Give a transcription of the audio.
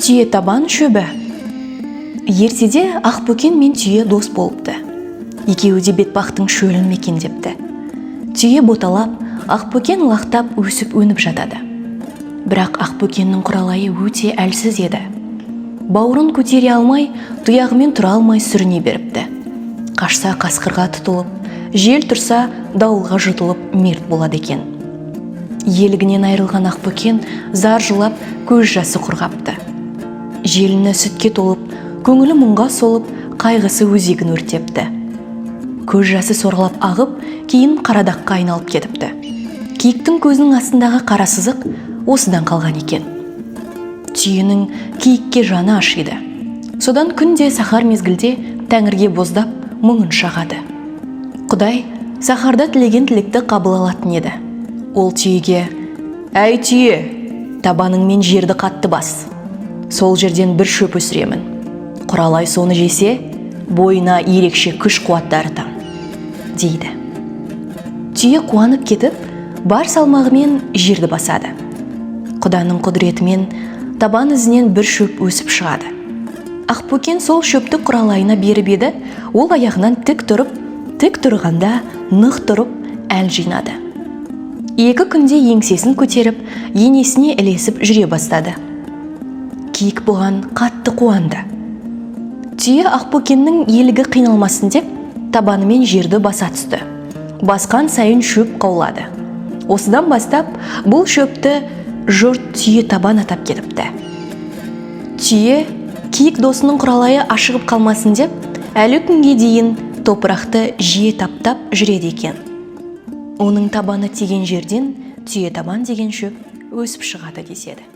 Түйе табан шөбі. Ертеде Ақбөкен мен түйе дос болыпты. Екеуі де бетпақтың шөлін мекендепті. Түйе боталап, Ақбөкен лақтап өсіп өніп жатады. Бірақ Ақбөкеннің құралайы өте әлсіз еді. Бауырын көтере алмай, тұяғымен тұра алмай сүріне беріпті. Қашса қасқырға тұтылып, жел тұрса дауылға жұтылып мерт болады екен. Елігінен айырылған Ақбөкен зар жылап, көз жасы құрғапты. Желіні сүтке толып, көңілі мұңға солып, қайғысы өзегін өртепті. Көз жасы сорғылап ағып, кейін қарадаққа айналып кетіпті. Киіктің көзінің астындағы қара сызық осыдан қалған екен. Түйенің киікке жаны ашиды. Содан күнде сахар мезгілде тәңірге боздап мұңын шағады. Құдай сахарда тілеген тілекті қабыл алатын еді. Ол түйеге: «Әй түйе, табаныңмен жерді қатты бас. Сол жерден бір шөп өсіремін. Құралай соны жесе, бойына ерекше күш қуат дарытам», дейді. Түйе қуанып кетіп, бар салмағымен жерді басады. Құданың құдіретімен табан ізінен бір шөп өсіп шығады. Ақбөкен сол шөпті Құралайына беріп еді, ол аяғынан тік тұрып, тік тұрғанда нық тұрып әл жинады. 2 күнде еңсесін көтеріп, енесіне ілесіп жүре бастады. Киік бұған қатты қуанды. Түйе Ақбөкеннің елігі қиналмасын деп, табанымен жерді баса түсті. Басқан сайын шөп қаулады. Осыдан бастап, бұл шөпті жұрт түйе табан атап кетіпті. Түйе киік досының Құралайы ашығып қалмасын деп, әлі күнге дейін топырақты жиі таптап жүреді екен. Оның табаны тиген жерден түйе табан деген шөп өсіп шығады деседі.